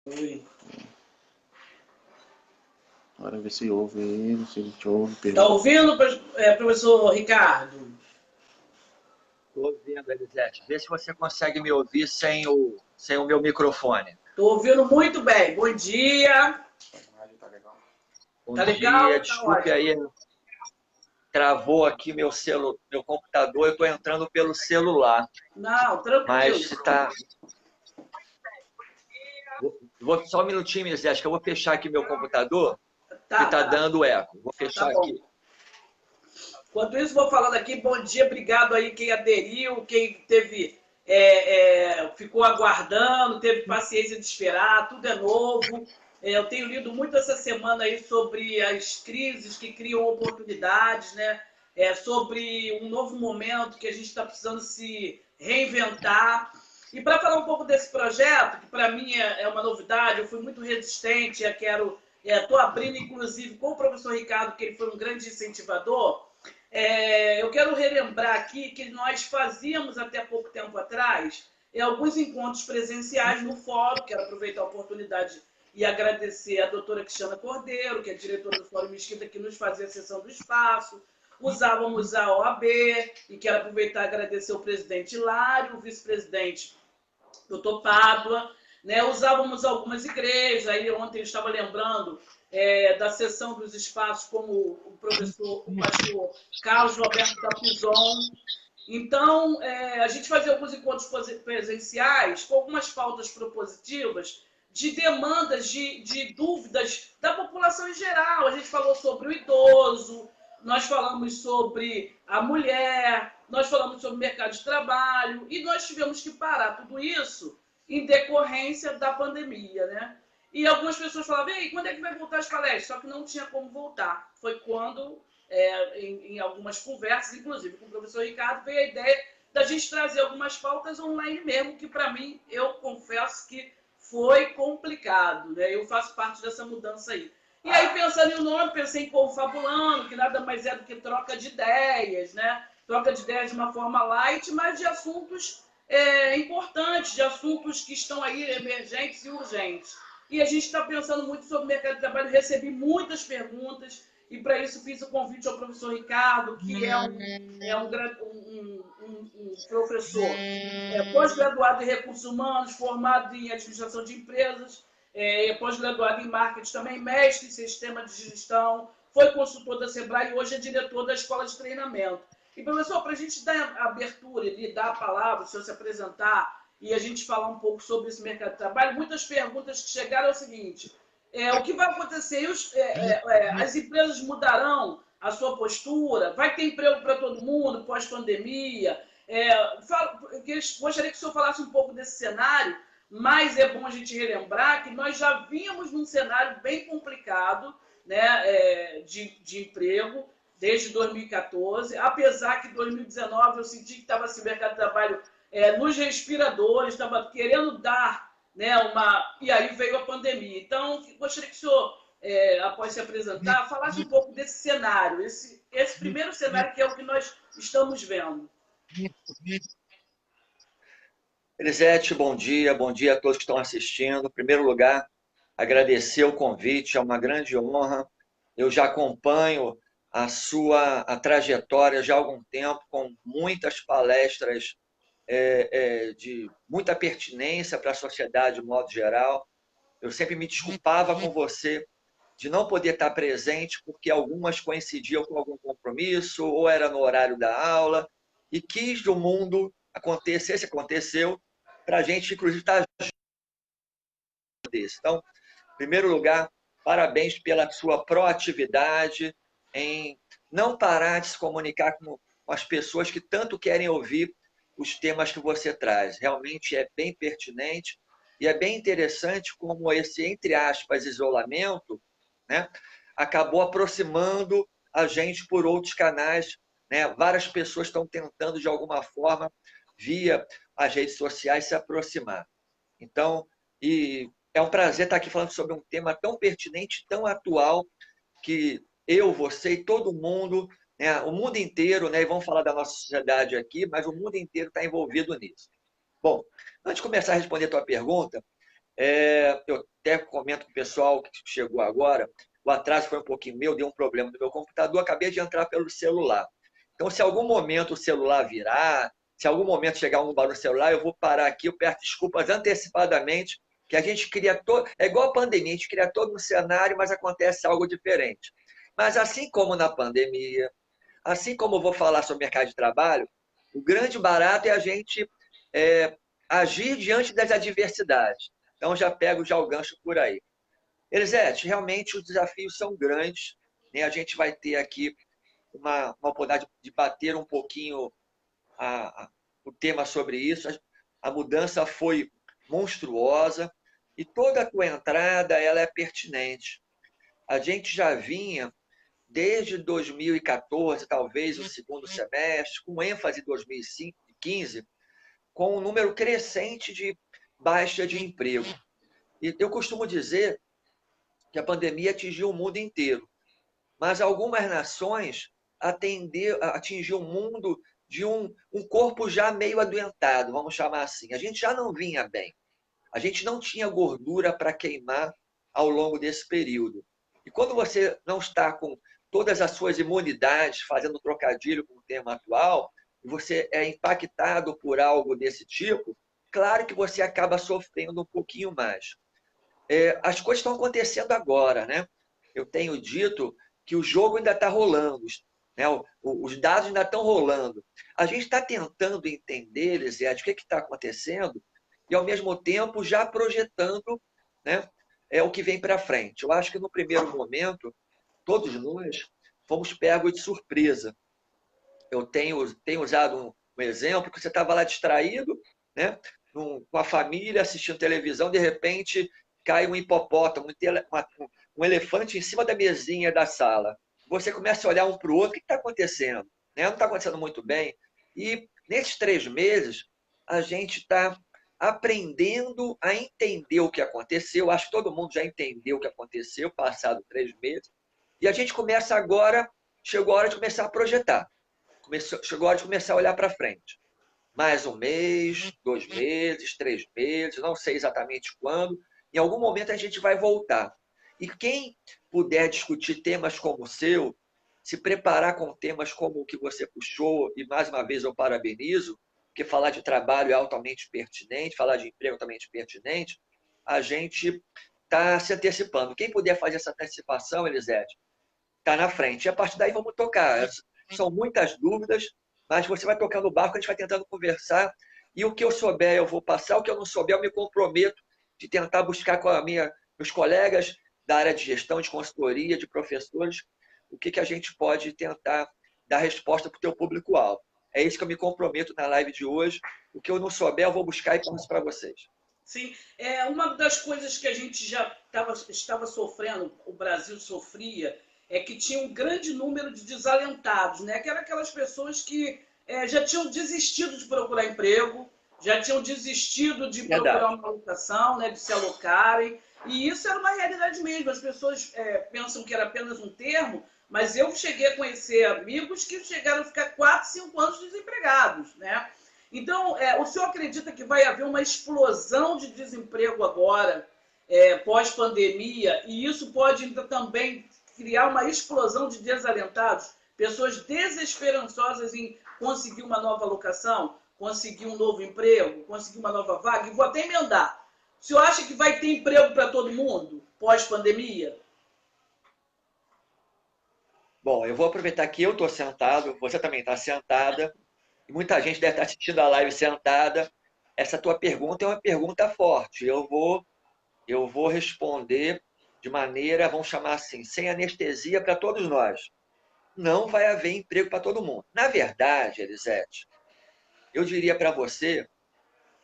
Oi. Agora ver se ouve ele, se a gente ouve, Tá pergunta. ouvindo, professor Ricardo? Estou ouvindo, Elisete. Vê se você consegue me ouvir sem o meu microfone. Tô ouvindo muito bem. Bom dia. Tá legal. Bom Tá dia, legal? Tá desculpe ótimo. aí, travou aqui meu computador, eu estou entrando pelo celular. Não, Mas tranquilo. se tá. Só um minutinho, Elisete, que eu vou fechar aqui meu computador, que Tá, está tá, dando eco. Vou tá fechar bom. aqui. Enquanto isso, vou falando aqui, bom dia, obrigado aí quem aderiu, quem teve, ficou aguardando, teve paciência de esperar, tudo é novo. Eu tenho lido muito essa semana aí sobre as crises que criam oportunidades, né? Sobre um novo momento que a gente está precisando se reinventar. E para falar um pouco desse projeto, que para mim é uma novidade, eu fui muito resistente, estou abrindo inclusive com o professor Ricardo, que ele foi um grande incentivador. Eu quero relembrar aqui que nós fazíamos até pouco tempo atrás alguns encontros presenciais no fórum. Quero aproveitar a oportunidade e agradecer a doutora Cristiana Cordeiro, que é diretora do Fórum Mesquita, que nos fazia a sessão do espaço. Usávamos a OAB, e quero aproveitar e agradecer o presidente Hilário, o vice-presidente doutor Pádua, né? Usávamos algumas igrejas, aí ontem eu estava lembrando da sessão dos espaços, como o pastor Carlos Roberto Tapizon. Então, a gente fazia alguns encontros presenciais com algumas pautas propositivas de demandas, de dúvidas da população em geral. A gente falou sobre o idoso, nós falamos sobre a mulher, nós falamos sobre o mercado de trabalho, e nós tivemos que parar tudo isso em decorrência da pandemia, né? E algumas pessoas falavam, ei, quando é que vai voltar as palestras? Só que não tinha como voltar. Foi quando, em algumas conversas, inclusive com o professor Ricardo, veio a ideia da gente trazer algumas pautas online mesmo, que para mim, eu confesso que foi complicado, né? Eu faço parte dessa mudança aí. E aí, pensando em nome, pensei em Confabulando, que nada mais é do que troca de ideias, né? Troca de ideias de uma forma light, mas de assuntos importantes, de assuntos que estão aí emergentes e urgentes. E a gente está pensando muito sobre o mercado de trabalho, recebi muitas perguntas, e para isso fiz o convite ao professor Ricardo, que é um professor pós-graduado em recursos humanos, formado em administração de empresas, pós-graduado em marketing também, mestre em sistema de gestão, foi consultor da Sebrae e hoje é diretor da escola de treinamento. E, professor, para a gente dar abertura e dar a palavra, o senhor se apresentar e a gente falar um pouco sobre esse mercado de trabalho, muitas perguntas que chegaram é o seguinte: o que vai acontecer? As empresas mudarão a sua postura? Vai ter emprego para todo mundo pós-pandemia? Gostaria que o senhor falasse um pouco desse cenário, mas é bom a gente relembrar que nós já vínhamos num cenário bem complicado, né, de emprego desde 2014, apesar que em 2019 eu senti que estava esse mercado de trabalho nos respiradores, estava querendo dar, né, e aí veio a pandemia. Então, gostaria que o senhor, após se apresentar, falasse um pouco desse cenário, esse primeiro cenário que é o que nós estamos vendo. Elisete, bom dia a todos que estão assistindo. Em primeiro lugar, agradecer o convite, é uma grande honra. Eu já acompanho a trajetória já há algum tempo, com muitas palestras de muita pertinência para a sociedade de modo geral. Eu sempre me desculpava com você de não poder estar presente, porque algumas coincidiam com algum compromisso, ou era no horário da aula, e quis que o mundo acontecesse, aconteceu, para a gente, inclusive, estar desse. Então, em primeiro lugar, parabéns pela sua proatividade em não parar de se comunicar com as pessoas que tanto querem ouvir os temas que você traz. Realmente é bem pertinente e é bem interessante como esse, entre aspas, isolamento, né, acabou aproximando a gente por outros canais. Né? Várias pessoas estão tentando, de alguma forma, via as redes sociais, se aproximar. Então, é um prazer estar aqui falando sobre um tema tão pertinente, tão atual, que eu, você e todo mundo, né, o mundo inteiro, né, e vamos falar da nossa sociedade aqui, mas o mundo inteiro está envolvido nisso. Bom, antes de começar a responder a tua pergunta, eu até comento com o pessoal que chegou agora, o atraso foi um pouquinho meu, deu um problema no meu computador, acabei de entrar pelo celular. Então, se algum momento o celular virar, se algum momento chegar um barulho no celular, eu vou parar aqui, eu peço desculpas antecipadamente, que a gente cria todo... É igual a pandemia, a gente cria todo um cenário, mas acontece algo diferente. Mas assim como na pandemia, assim como eu vou falar sobre mercado de trabalho, o grande barato é a gente agir diante das adversidades. Então, já pego já o gancho por aí. Elisete, realmente os desafios são grandes, né? A gente vai ter aqui uma oportunidade de bater um pouquinho o tema sobre isso. A mudança foi monstruosa e toda a tua entrada ela é pertinente. A gente já vinha desde 2014, talvez o segundo semestre, com ênfase em 2015, com um número crescente de baixa de emprego. E eu costumo dizer que a pandemia atingiu o mundo inteiro, mas algumas nações atingiu o mundo de um corpo já meio adoentado, vamos chamar assim. A gente já não vinha bem. A gente não tinha gordura para queimar ao longo desse período. E quando você não está com todas as suas imunidades, fazendo trocadilho com o tema atual, e você é impactado por algo desse tipo, claro que você acaba sofrendo um pouquinho mais. As coisas estão acontecendo agora, né? Eu tenho dito que o jogo ainda está rolando, né? Os dados ainda estão rolando. A gente está tentando entender, Elisete, o que está acontecendo e, ao mesmo tempo, já projetando, né, o que vem para frente. Eu acho que, no primeiro momento, todos nós fomos pegos de surpresa. Eu tenho usado um exemplo que você estava lá distraído, né, com a família, assistindo televisão, de repente cai um hipopótamo, um elefante em cima da mesinha da sala. Você começa a olhar um para o outro, o que está acontecendo? Né? Não está acontecendo muito bem. E nesses 3 meses, a gente está aprendendo a entender o que aconteceu. Acho que todo mundo já entendeu o que aconteceu, passado 3 meses. E a gente começa agora, chegou a hora de começar a projetar. Chegou a hora de começar a olhar para frente. Mais 1 mês, 2 meses, 3 meses, não sei exatamente quando. Em algum momento a gente vai voltar. E quem puder discutir temas como o seu, se preparar com temas como o que você puxou, e mais uma vez eu parabenizo, porque falar de trabalho é altamente pertinente, falar de emprego é altamente pertinente, a gente está se antecipando. Quem puder fazer essa antecipação, Elisete, está na frente. E a partir daí vamos tocar. São muitas dúvidas, mas você vai tocando o barco, a gente vai tentando conversar, e o que eu souber eu vou passar, o que eu não souber eu me comprometo de tentar buscar com meus colegas da área de gestão, de consultoria, de professores, o que a gente pode tentar dar resposta para o teu público-alvo. É isso que eu me comprometo na live de hoje. O que eu não souber, eu vou buscar e passo para vocês. Sim, uma das coisas que a gente já estava sofrendo, o Brasil sofria, é que tinha um grande número de desalentados, né? Que eram aquelas pessoas que já tinham desistido de procurar emprego, já tinham desistido de procurar uma alocação, né? De se alocarem. E isso era uma realidade mesmo. As pessoas pensam que era apenas um termo, mas eu cheguei a conhecer amigos que chegaram a ficar 4, 5 anos desempregados, né? Então, o senhor acredita que vai haver uma explosão de desemprego agora, pós-pandemia, e isso pode ainda também criar uma explosão de desalentados, pessoas desesperançosas em conseguir uma nova alocação, conseguir um novo emprego, conseguir uma nova vaga? E vou até emendar. O senhor acha que vai ter emprego para todo mundo pós-pandemia? Bom, eu vou aproveitar que eu estou sentado, você também está sentada, e muita gente deve estar assistindo a live sentada. Essa tua pergunta é uma pergunta forte. Eu vou responder de maneira, vamos chamar assim, sem anestesia para todos nós. Não vai haver emprego para todo mundo. Na verdade, Elisete, eu diria para você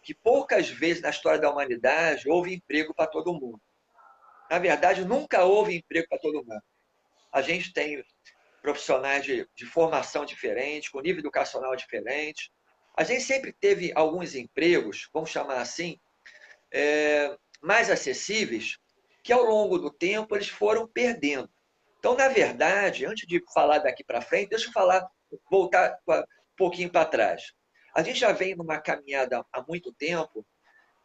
que poucas vezes na história da humanidade houve emprego para todo mundo. Na verdade, nunca houve emprego para todo mundo. A gente tem profissionais de formação diferente, com nível educacional diferente. A gente sempre teve alguns empregos, vamos chamar assim, mais acessíveis, que ao longo do tempo eles foram perdendo. Então, na verdade, antes de falar daqui para frente, deixa eu voltar um pouquinho para trás. A gente já vem numa caminhada há muito tempo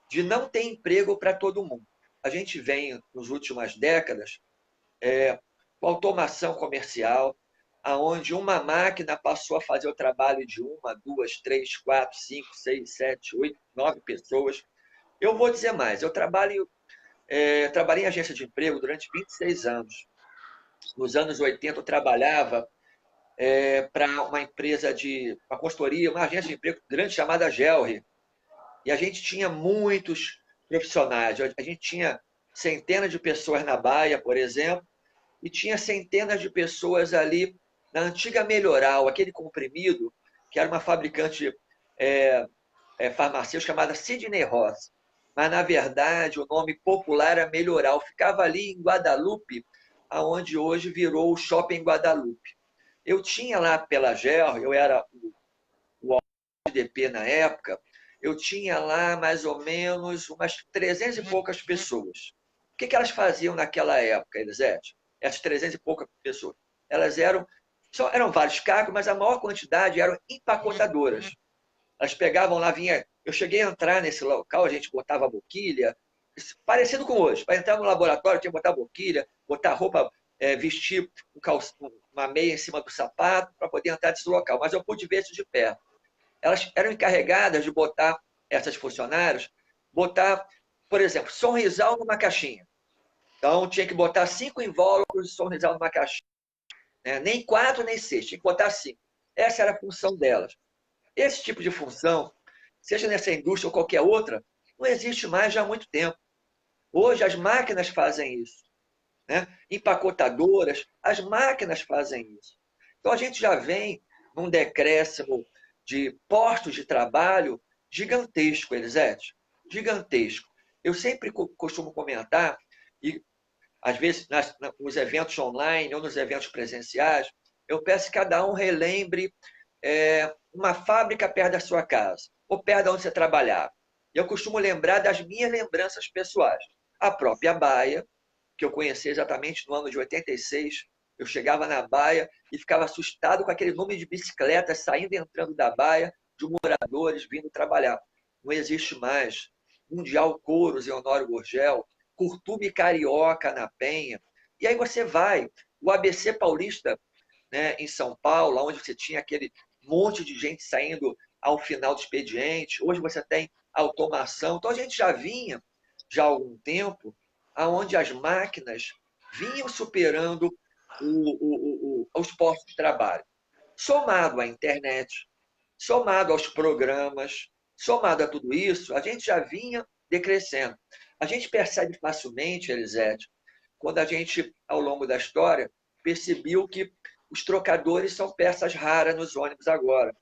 de não ter emprego para todo mundo. a gente vem, nas últimas décadas, com automação comercial, aonde uma máquina passou a fazer o trabalho de uma, duas, três, quatro, cinco, seis, sete, oito, nove pessoas. Eu vou dizer mais, eu trabalhei em agência de emprego durante 26 anos. Nos anos 80, eu trabalhava para uma empresa uma consultoria, uma agência de emprego grande chamada Gelri. E a gente tinha muitos profissionais. A gente tinha centenas de pessoas na Baia, por exemplo, e tinha centenas de pessoas ali na antiga Melhoral, aquele comprimido, que era uma fabricante farmacêutica chamada Sidney Ross. Mas, na verdade, o nome popular era Melhoral. Ficava ali em Guadalupe, aonde hoje virou o Shopping Guadalupe. Eu tinha lá pela GER, eu era o DP na época, eu tinha lá mais ou menos umas 300 e poucas pessoas. O que elas faziam naquela época, Elisete? Essas 300 e poucas pessoas. Elas eram vários cargos, mas a maior quantidade eram empacotadoras. Elas pegavam lá, eu cheguei a entrar nesse local, a gente botava boquilha, parecido com hoje. Para entrar no laboratório, tinha que botar boquilha, botar roupa, vestir uma meia em cima do sapato para poder entrar nesse local. Mas eu pude ver isso de perto. Elas eram encarregadas de botar, essas funcionárias, por exemplo, Sonrisal numa caixinha. Então, tinha que botar 5 invólucros de Sonrisal numa caixinha. Nem 4, nem 6, tinha que botar 5. Essa era a função delas. Esse tipo de função, seja nessa indústria ou qualquer outra, não existe mais já há muito tempo. Hoje as máquinas fazem isso. Empacotadoras, as máquinas fazem isso. Então a gente já vem num decréscimo de postos de trabalho gigantesco, Elisete. Gigantesco. Eu sempre costumo comentar, e às vezes nos eventos online ou nos eventos presenciais, eu peço que cada um relembre uma fábrica perto da sua casa, ou perto de onde você trabalhava. Eu costumo lembrar das minhas lembranças pessoais. A própria Baia, que eu conheci exatamente no ano de 86, eu chegava na Baia e ficava assustado com aquele número de bicicletas saindo e entrando da Baia, de moradores vindo trabalhar. Não existe mais. Mundial Couros e Honório Gurgel, Curtume Carioca na Penha. E aí você vai, o ABC Paulista, em São Paulo, onde você tinha aquele monte de gente saindo ao final do expediente. Hoje você tem automação. Então a gente já vinha, já há algum tempo, aonde as máquinas vinham superando os postos de trabalho. Somado à internet, somado aos programas, somado a tudo isso, a gente já vinha decrescendo. A gente percebe facilmente, Elisete, quando a gente, ao longo da história, percebeu que os trocadores são peças raras nos ônibus agora.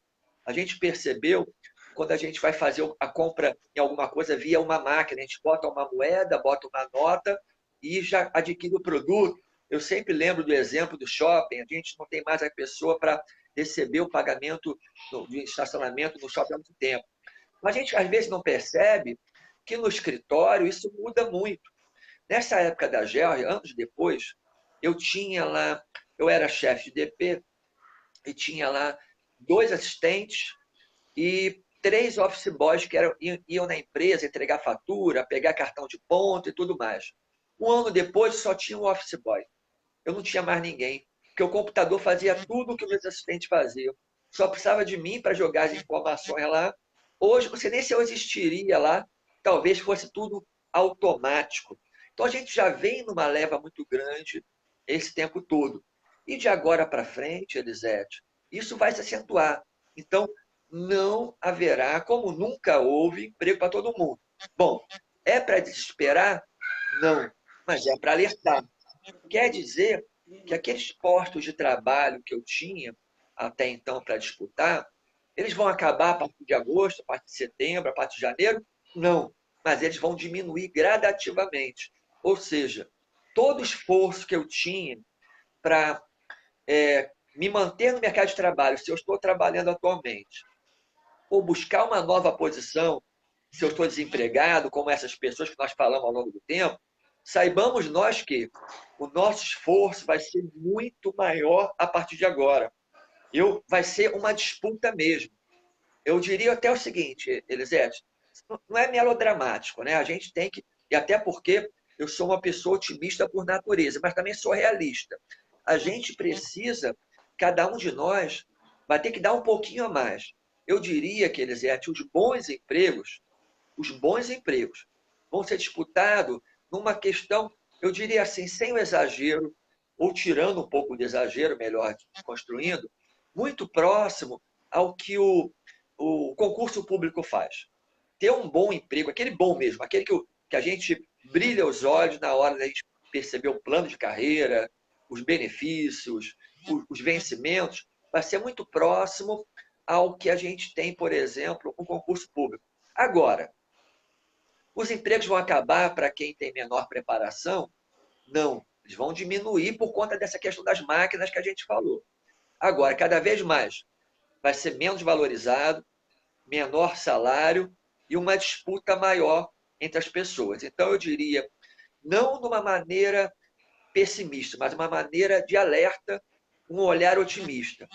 A gente percebeu quando a gente vai fazer a compra em alguma coisa via uma máquina, a gente bota uma moeda, bota uma nota e já adquire o produto. Eu sempre lembro do exemplo do shopping, a gente não tem mais a pessoa para receber o pagamento de estacionamento no shopping há muito tempo. Mas a gente, às vezes, não percebe que no escritório isso muda muito. Nessa época da GER, anos depois, eu era chefe de DP e tinha lá 2 assistentes e 3 office boys que iam na empresa entregar fatura, pegar cartão de ponto e tudo mais. Um ano depois, só tinha um office boy. Eu não tinha mais ninguém, porque o computador fazia tudo o que os meus assistentes faziam. Só precisava de mim para jogar as informações lá. Hoje, você nem se eu existiria lá, talvez fosse tudo automático. Então, a gente já vem numa leva muito grande esse tempo todo. E de agora para frente, Elisete, isso vai se acentuar. Então, não haverá, como nunca houve, emprego para todo mundo. Bom, é para desesperar? Não, mas é para alertar. Quer dizer que aqueles postos de trabalho que eu tinha até então para disputar, eles vão acabar a partir de agosto, a partir de setembro, a partir de janeiro? Não, mas eles vão diminuir gradativamente. Ou seja, todo o esforço que eu tinha para me manter no mercado de trabalho, se eu estou trabalhando atualmente, ou buscar uma nova posição, se eu estou desempregado, como essas pessoas que nós falamos ao longo do tempo, saibamos nós que o nosso esforço vai ser muito maior a partir de agora. Vai ser uma disputa mesmo. Eu diria até o seguinte, Elisete, não é melodramático, né? A gente tem que, e até porque eu sou uma pessoa otimista por natureza, mas também sou realista. A gente precisa, cada um de nós, vai ter que dar um pouquinho a mais. Eu diria que, Elisete, os bons empregos vão ser disputados numa questão, eu diria assim, sem o exagero, ou tirando um pouco de exagero, melhor construindo, muito próximo ao que o concurso público faz. Ter um bom emprego, aquele bom mesmo, aquele que a gente brilha os olhos na hora da gente perceber o plano de carreira, os benefícios, os vencimentos, vai ser muito próximo ao que a gente tem, por exemplo, um concurso público. Agora, os empregos vão acabar para quem tem menor preparação? Não, eles vão diminuir por conta dessa questão das máquinas que a gente falou. Agora, cada vez mais, vai ser menos valorizado, menor salário e uma disputa maior entre as pessoas. Então, eu diria, não de uma maneira pessimista, mas uma maneira de alerta, um olhar otimista.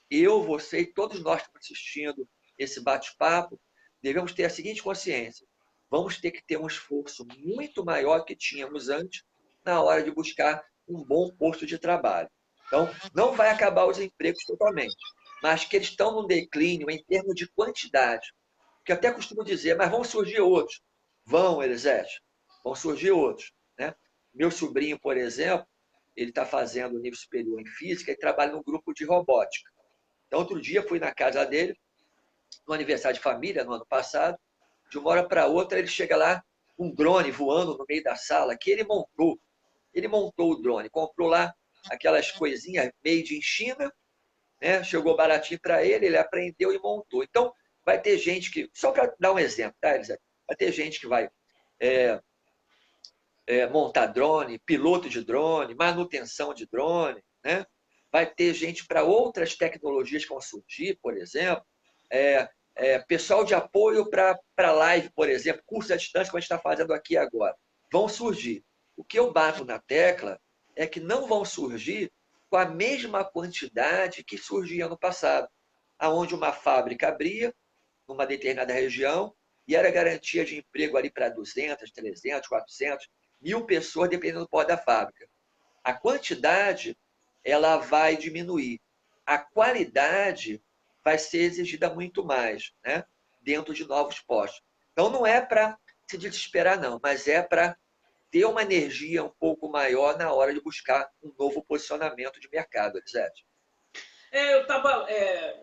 Eu, você e todos nós que estamos assistindo esse bate-papo, devemos ter a seguinte consciência: vamos ter que ter um esforço muito maior que tínhamos antes na hora de buscar um bom posto de trabalho. Então, não vai acabar os empregos totalmente, mas que eles estão num declínio em termos de quantidade. Que até costumo dizer, mas vão surgir outros. Vão, Elisete, vão surgir outros. Né? Meu sobrinho, por exemplo, ele está fazendo nível superior em física e trabalha num grupo de robótica. Então, outro dia, fui na casa dele, no aniversário de família, no ano passado, de uma hora para outra, ele chega lá, um drone voando no meio da sala, que ele montou. Ele montou o drone, comprou lá aquelas coisinhas made in China, né? Chegou baratinho para ele, ele aprendeu e montou. Então, vai ter gente que, só para dar um exemplo, tá, Elisete? Vai ter gente que vai montar drone, piloto de drone, manutenção de drone, né? Vai ter gente para outras tecnologias que vão surgir, por exemplo, pessoal de apoio para live, por exemplo, curso à distância, como a gente está fazendo aqui agora, vão surgir. O que eu bato na tecla é que não vão surgir com a mesma quantidade que surgia no passado, aonde uma fábrica abria numa determinada região e era garantia de emprego ali para 200, 300, 400, 1.000 pessoas, dependendo do porte da fábrica. A quantidade ela vai diminuir. A qualidade vai ser exigida muito mais, né? Dentro de novos postos. Então, não é para se desesperar, não, mas é para ter uma energia um pouco maior na hora de buscar um novo posicionamento de mercado, Elisete. Eu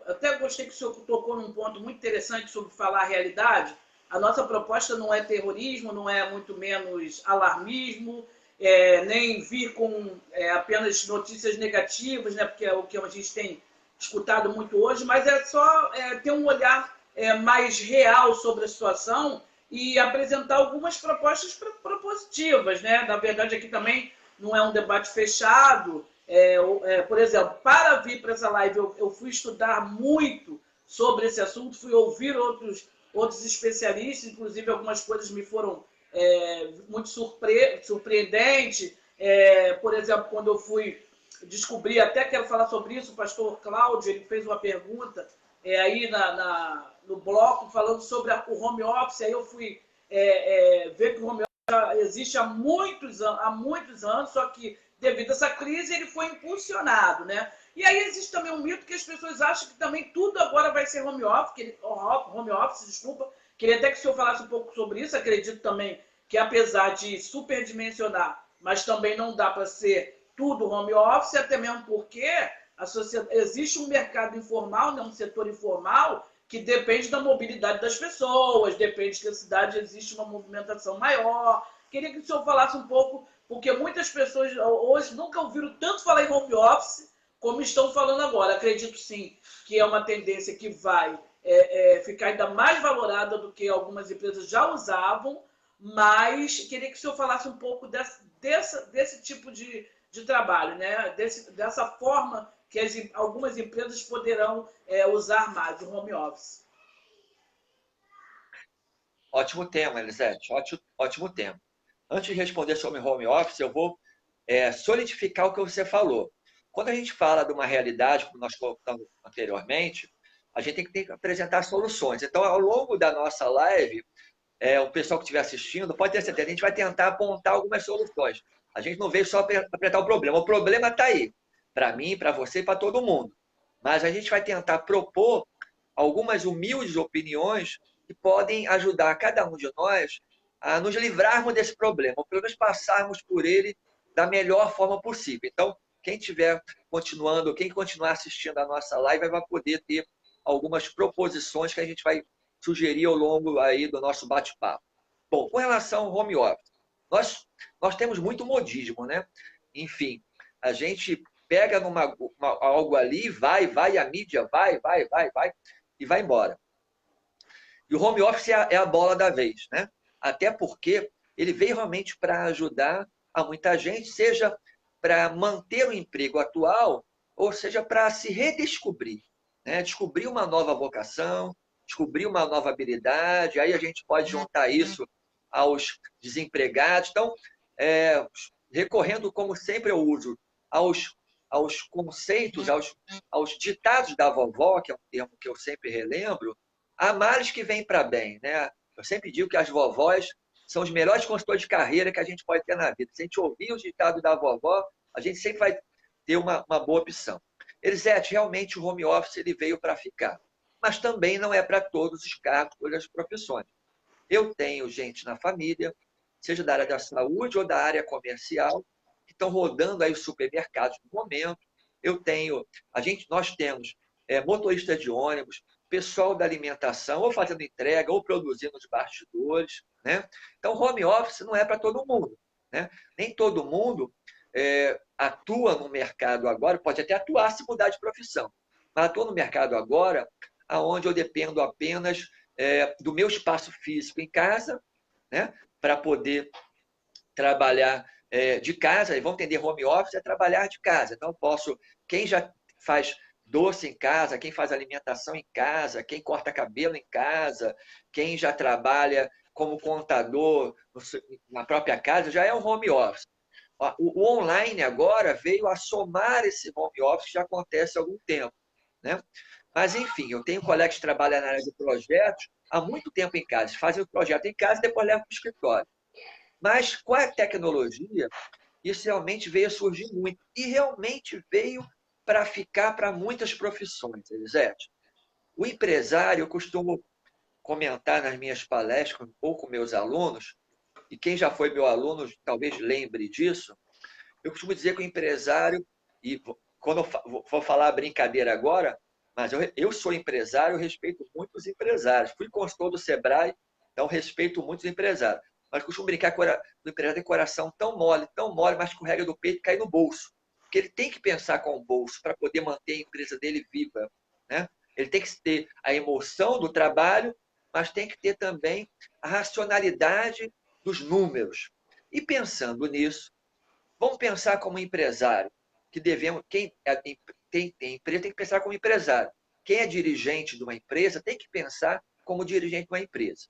até gostei que o senhor tocou num ponto muito interessante sobre falar a realidade. A nossa proposta não é terrorismo, não é muito menos alarmismo, nem vir com apenas notícias negativas, né, porque é o que a gente tem escutado muito hoje, mas é só ter um olhar mais real sobre a situação e apresentar algumas propostas propositivas. Né? Na verdade, aqui também não é um debate fechado. Por exemplo, para vir para essa live, eu fui estudar muito sobre esse assunto, fui ouvir outros especialistas, inclusive algumas coisas me foram muito surpreendentes. Por exemplo, quando eu fui descobrir, até quero falar sobre isso, o pastor Cláudio, ele fez uma pergunta aí no bloco, falando sobre o home office, aí eu fui ver que o home office existe há muitos anos, só que devido a essa crise ele foi impulsionado, né? E aí existe também um mito que as pessoas acham que também tudo agora vai ser home office, desculpa. Queria até que o senhor falasse um pouco sobre isso. Acredito também que apesar de superdimensionar, mas também não dá para ser tudo home office, até mesmo porque existe um mercado informal, né, um setor informal, que depende da mobilidade das pessoas, depende que a cidade existe uma movimentação maior. Queria que o senhor falasse um pouco, porque muitas pessoas hoje nunca ouviram tanto falar em home office como estão falando agora. Acredito sim que é uma tendência que vai ficar ainda mais valorada do que algumas empresas já usavam, mas queria que o senhor falasse um pouco desse tipo de trabalho, né? Dessa forma que algumas empresas poderão usar mais o home office. Ótimo tema, Elisete. Ótimo tema. Antes de responder sobre home office, eu vou solidificar o que você falou. Quando a gente fala de uma realidade, como nós colocamos anteriormente, a gente tem que apresentar soluções. Então, ao longo da nossa live, o pessoal que estiver assistindo, pode ter certeza, a gente vai tentar apontar algumas soluções. A gente não veio só apresentar o problema está aí, para mim, para você e para todo mundo. Mas a gente vai tentar propor algumas humildes opiniões que podem ajudar cada um de nós a nos livrarmos desse problema, ou pelo menos passarmos por ele da melhor forma possível. Então, quem estiver continuando, quem continuar assistindo a nossa live vai poder ter algumas proposições que a gente vai sugerir ao longo aí do nosso bate-papo. Bom, com relação ao home office, nós temos muito modismo, né? Enfim, a gente pega algo ali, vai, a mídia vai, e vai embora. E o home office é a bola da vez, né? Até porque ele veio realmente para ajudar a muita gente, seja para manter o emprego atual, ou seja, para se redescobrir, né? Descobrir uma nova vocação, descobrir uma nova habilidade, aí a gente pode juntar isso aos desempregados. Então, recorrendo, como sempre eu uso, aos conceitos, aos ditados da vovó, que é um termo que eu sempre relembro, há males que vêm para bem, né? Eu sempre digo que as vovós são os melhores consultores de carreira que a gente pode ter na vida. Se a gente ouvir os ditados da vovó, a gente sempre vai ter uma boa opção. Elisete, realmente o home office ele veio para ficar, mas também não é para todos os cargos ou as profissões. Eu tenho gente na família, seja da área da saúde ou da área comercial, que estão rodando aí os supermercados no momento. Nós temos motoristas de ônibus, pessoal da alimentação, ou fazendo entrega, ou produzindo os bastidores, né? Então, home office não é para todo mundo, né? Nem todo mundo atua no mercado agora, pode até atuar se mudar de profissão, mas atua no mercado agora, onde eu dependo apenas do meu espaço físico em casa, né? Para poder trabalhar de casa, e vão entender home office é trabalhar de casa. Então, quem já faz doce em casa, quem faz alimentação em casa, quem corta cabelo em casa, quem já trabalha como contador na própria casa, já é um home office. O online agora veio a somar esse home office que já acontece há algum tempo, né? Mas, enfim, eu tenho colegas que trabalham na área de projetos há muito tempo em casa, fazem o projeto em casa e depois levam para o escritório. Mas com a tecnologia, isso realmente veio a surgir muito. E realmente veio para ficar para muitas profissões, Elisete. O empresário, eu costumo comentar nas minhas palestras ou com meus alunos, e quem já foi meu aluno talvez lembre disso, eu costumo dizer que o empresário, e quando eu vou falar a brincadeira agora, mas eu sou empresário, eu respeito muito os empresários. Fui consultor do Sebrae, então respeito muito os empresários. Mas costumo brincar que o empresário tem coração tão mole, mas escorrega do peito e cai no bolso. Porque ele tem que pensar com o bolso para poder manter a empresa dele viva, né? Ele tem que ter a emoção do trabalho, mas tem que ter também a racionalidade dos números. E pensando nisso, vamos pensar como empresário, que quem tem empresa tem que pensar como empresário. Quem é dirigente de uma empresa tem que pensar como dirigente de uma empresa.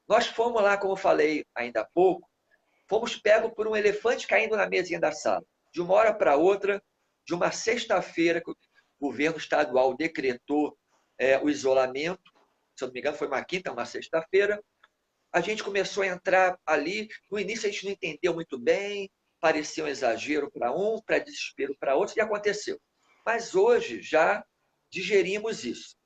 Nós fomos lá, como eu falei ainda há pouco, fomos pegos por um elefante caindo na mesinha da sala. De uma hora para outra, de uma sexta-feira que o governo estadual decretou o isolamento, se eu não me engano foi uma quinta, uma sexta-feira, a gente começou a entrar ali, no início a gente não entendeu muito bem, parecia um exagero para um, para desespero para outro, e aconteceu. Mas hoje já digerimos isso.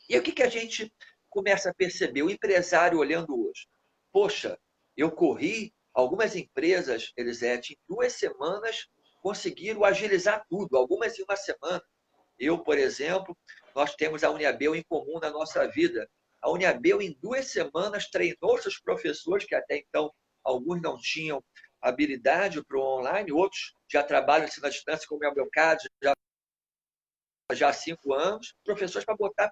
E o que a gente começa a perceber? O empresário olhando hoje. Poxa, eu corri, algumas empresas, Elisete, em 2 semanas conseguiram agilizar tudo, algumas em 1 semana. Eu, por exemplo, nós temos a Uniabel em comum na nossa vida. A Uniabel, em 2 semanas, treinou seus professores, que até então alguns não tinham habilidade para o online, outros já trabalham assim à distância, como é o meu caso, já há 5 anos, professores para botar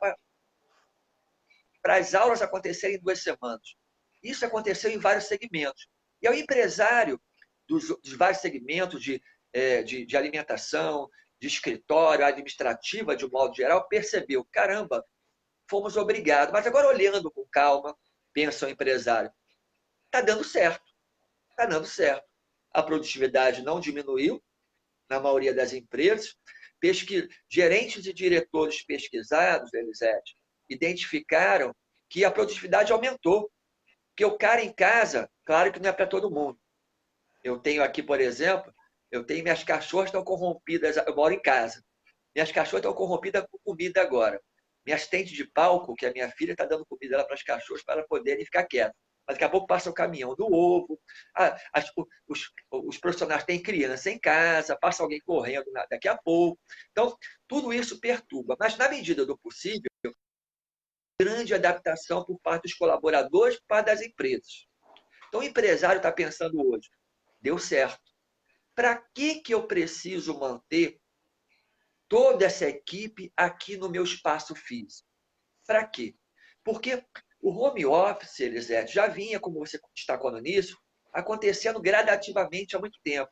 para as aulas acontecerem em 2 semanas. Isso aconteceu em vários segmentos. E ao empresário dos vários segmentos de alimentação, de escritório, administrativa, de um modo geral, percebeu, caramba, fomos obrigados. Mas agora, olhando com calma, pensa o empresário, está dando certo. Está dando certo. A produtividade não diminuiu na maioria das empresas. Gerentes e diretores pesquisados, Elisete, identificaram que a produtividade aumentou. Porque o cara em casa, claro que não é para todo mundo. Eu tenho aqui, por exemplo, minhas cachorras estão corrompidas, eu moro em casa. Minhas cachorras estão corrompidas com comida agora. Minha assistente de palco, que é a minha filha, está dando comida lá para as cachorras para elas poderem ficar quietas. Mas daqui a pouco passa o caminhão do ovo, os profissionais têm criança em casa, passa alguém correndo daqui a pouco. Então, tudo isso perturba. Mas, na medida do possível, grande adaptação por parte dos colaboradores, por parte das empresas. Então, o empresário está pensando hoje, deu certo. Para que eu preciso manter toda essa equipe aqui no meu espaço físico? Para quê? Porque o home office, Elisete, já vinha, como você destacou no início, acontecendo gradativamente há muito tempo.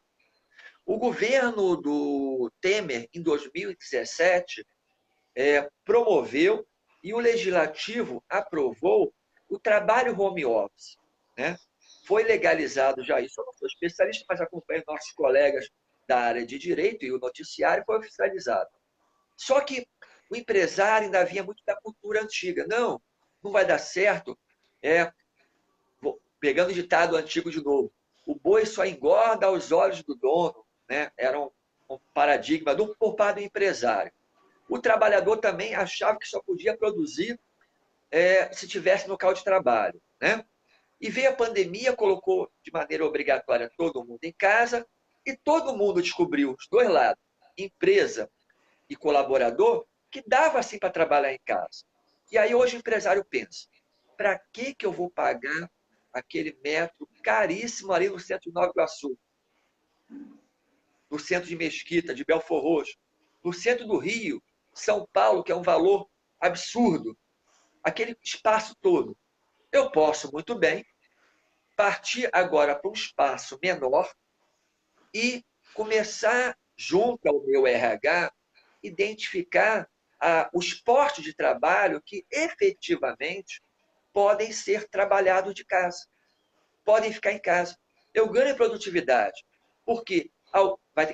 O governo do Temer, em 2017, promoveu e o legislativo aprovou o trabalho home office, né? Foi legalizado já isso. Eu não sou especialista, mas acompanho nossos colegas da área de direito e o noticiário foi oficializado. Só que o empresário ainda vinha muito da cultura antiga. Não, não vai dar certo. Pegando o ditado antigo de novo, o boi só engorda aos olhos do dono, né? Era um paradigma por parte do empresário. O trabalhador também achava que só podia produzir se tivesse local de trabalho, né? E veio a pandemia, colocou de maneira obrigatória todo mundo em casa e todo mundo descobriu os dois lados, empresa e colaborador, que dava assim para trabalhar em casa. E aí hoje o empresário pensa, para que eu vou pagar aquele metro caríssimo ali no centro de Nova Iguaçu, no centro de Mesquita, de Belfor Roxo, no centro do Rio, São Paulo, que é um valor absurdo, aquele espaço todo. Eu posso muito bem partir agora para um espaço menor e começar, junto ao meu RH, identificar os postos de trabalho que efetivamente podem ser trabalhados de casa, podem ficar em casa. Eu ganho em produtividade, porque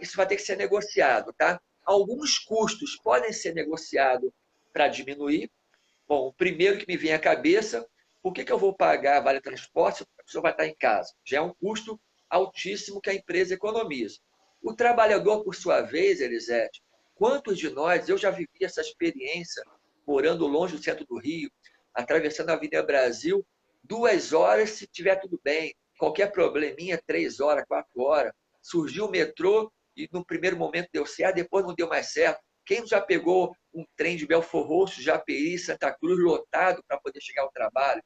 isso vai ter que ser negociado, tá? Alguns custos podem ser negociados para diminuir. Bom, o primeiro que me vem à cabeça, por que eu vou pagar vale transporte se a pessoa vai estar em casa? Já é um custo altíssimo que a empresa economiza. O trabalhador, por sua vez, Elisete, quantos de nós, eu já vivi essa experiência, morando longe do centro do Rio, atravessando a Avenida Brasil, 2 horas, se tiver tudo bem, qualquer probleminha, 3 horas, 4 horas. Surgiu o metrô e no primeiro momento deu certo, depois não deu mais certo. Quem já pegou um trem de Belfor Roxo, Japeri, Santa Cruz, lotado para poder chegar ao trabalho,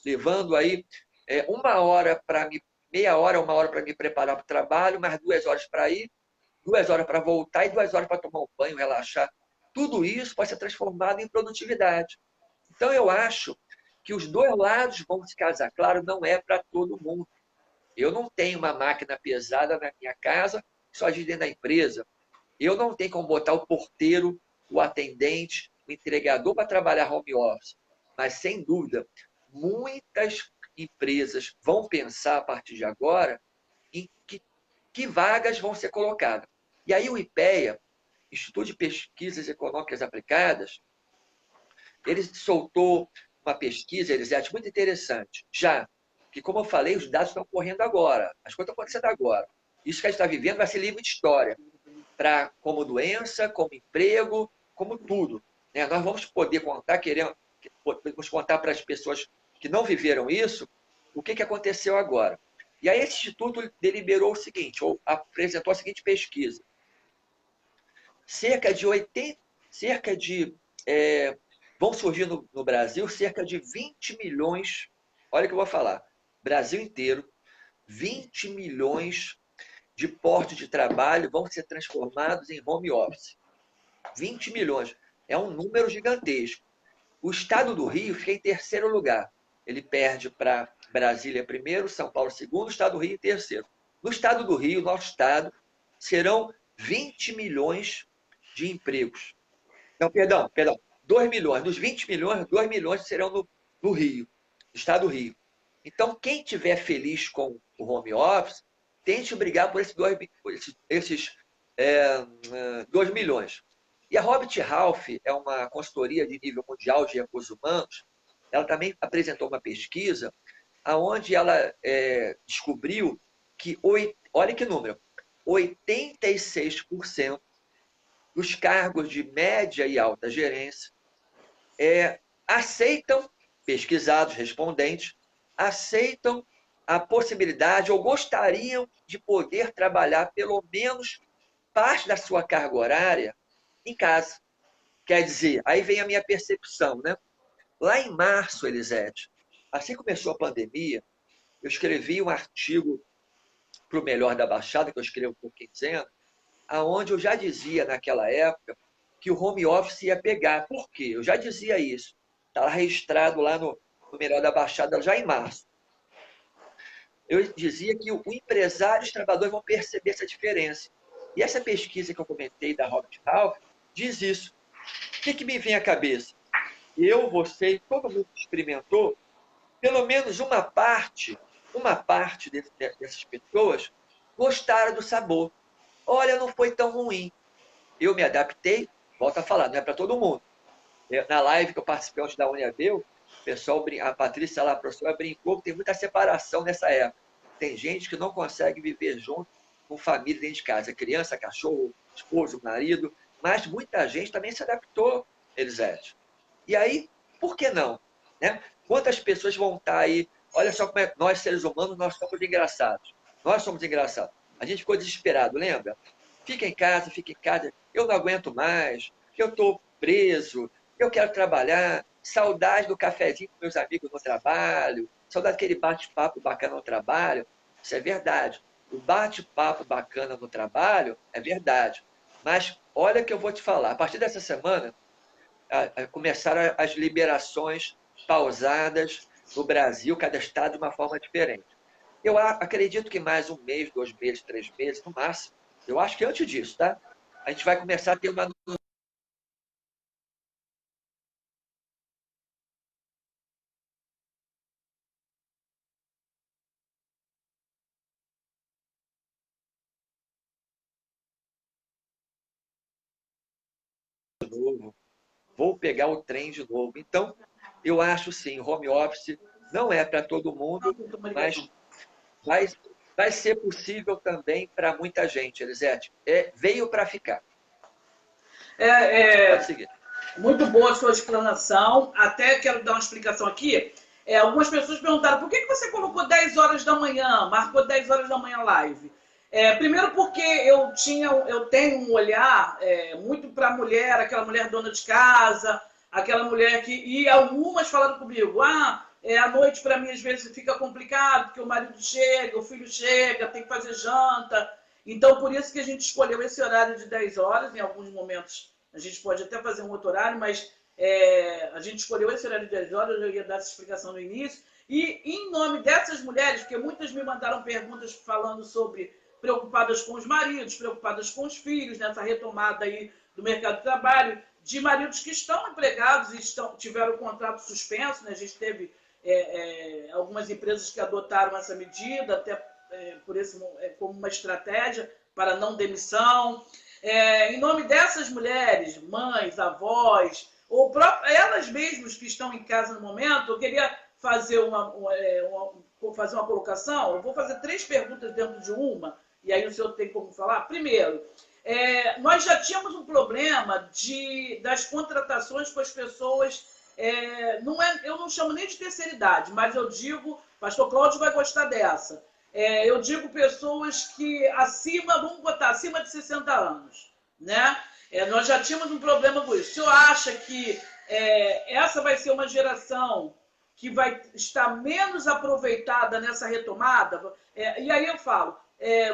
levando aí 1 hora para me, meia hora, 1 hora para me preparar para o trabalho, mais 2 horas para ir, 2 horas para voltar e 2 horas para tomar um banho, relaxar. Tudo isso pode ser transformado em produtividade. Então, eu acho que os dois lados vão se casar. Claro, não é para todo mundo. Eu não tenho uma máquina pesada na minha casa, só de dentro da empresa. Eu não tenho como botar o porteiro, o atendente, o entregador para trabalhar home office. Mas, sem dúvida, muitas empresas vão pensar, a partir de agora, em que vagas vão ser colocadas. E aí o IPEA, Instituto de Pesquisas Econômicas Aplicadas, ele soltou uma pesquisa, Elisete, muito interessante. Já que, como eu falei, os dados estão correndo agora, as coisas estão acontecendo agora. Isso que a gente está vivendo vai ser livro de história, como doença, como emprego, como tudo. Né? Nós vamos poder contar, vamos contar para as pessoas que não viveram isso, o que aconteceu agora. E aí esse instituto deliberou o seguinte, ou apresentou a seguinte pesquisa. Vão surgir no Brasil cerca de 20 milhões, olha o que eu vou falar, Brasil inteiro, 20 milhões de postos de trabalho vão ser transformados em home office. 20 milhões. É um número gigantesco. O estado do Rio fica em terceiro lugar. Ele perde para Brasília primeiro, São Paulo segundo, o estado do Rio em terceiro. No estado do Rio, nosso estado, serão 20 milhões de empregos. Não, perdão. 2 milhões. Dos 20 milhões, 2 milhões serão no Rio, no estado do Rio. Então, quem estiver feliz com o home office, tente brigar por esses 2 milhões. E a Robert Half é uma consultoria de nível mundial de recursos humanos. Ela também apresentou uma pesquisa aonde ela descobriu que, olha que número, 86% dos cargos de média e alta gerência aceitam, pesquisados, respondentes, aceitam a possibilidade ou gostariam de poder trabalhar pelo menos parte da sua carga horária em casa. Quer dizer, aí vem a minha percepção, né? Lá em março, Elisete, assim que começou a pandemia, eu escrevi um artigo para o Melhor da Baixada, que eu escrevo por quinzena, aonde eu já dizia naquela época que o home office ia pegar. Por quê? Eu já dizia isso. Está registrado lá no Melhor da Baixada já em março. Eu dizia que o empresário e os trabalhadores vão perceber essa diferença. E essa pesquisa que eu comentei da Robert Half diz isso. O que me vem à cabeça? Eu, você, todo mundo que experimentou, pelo menos uma parte dessas pessoas gostaram do sabor. Olha, não foi tão ruim. Eu me adaptei, volto a falar, não é para todo mundo. Na live que eu participei antes da UniAbel, o pessoal, a Patrícia lá, a professora, brincou que tem muita separação nessa época. Tem gente que não consegue viver junto com família dentro de casa. Criança, cachorro, esposo, marido. Mas muita gente também se adaptou, Elisete. E aí, por que não? Né? Quantas pessoas vão estar aí? Olha só como é, nós, seres humanos, nós somos engraçados. Nós somos engraçados. A gente ficou desesperado, lembra? Fica em casa, eu não aguento mais, eu estou preso, eu quero trabalhar, saudade do cafezinho com meus amigos no trabalho, saudade daquele bate-papo bacana no trabalho. Isso é verdade. O bate-papo bacana no trabalho é verdade. Mas olha que eu vou te falar, a partir dessa semana, começaram as liberações pausadas no Brasil, cada estado de uma forma diferente. Eu acredito que mais 1 mês, 2 meses, 3 meses, no máximo. Eu acho que antes disso, tá? A gente vai começar a ter uma novo. Vou pegar o trem de novo. Então, eu acho sim, home office não é para todo mundo, mas vai ser possível também para muita gente, Elisete. Veio para ficar. Pode seguir. Muito boa a sua explanação. Até quero dar uma explicação aqui. Algumas pessoas perguntaram por que você colocou 10 horas da manhã, marcou 10 horas da manhã live. Primeiro porque eu tenho um olhar muito para a mulher, aquela mulher dona de casa, aquela mulher que... E algumas falaram comigo, à noite para mim às vezes fica complicado, porque o marido chega, o filho chega, tem que fazer janta. Então, por isso que a gente escolheu esse horário de 10 horas, em alguns momentos a gente pode até fazer um outro horário, mas a gente escolheu esse horário de 10 horas, eu ia dar essa explicação no início. E em nome dessas mulheres, porque muitas me mandaram perguntas falando sobre preocupadas com os maridos, preocupadas com os filhos, nessa retomada aí do mercado de trabalho, de maridos que estão empregados e tiveram o contrato suspenso, né? A gente teve algumas empresas que adotaram essa medida, até como uma estratégia para não demissão. Em nome dessas mulheres, mães, avós, ou elas mesmas que estão em casa no momento, eu queria fazer uma colocação. Eu vou fazer 3 perguntas dentro de uma, e aí o senhor tem como falar. Primeiro, nós já tínhamos um problema das contratações com as pessoas, eu não chamo nem de terceira idade, mas eu digo, pastor Cláudio vai gostar dessa, eu digo pessoas que vamos botar acima de 60 anos, né? Nós já tínhamos um problema com isso. O senhor acha que essa vai ser uma geração que vai estar menos aproveitada nessa retomada? E aí eu falo,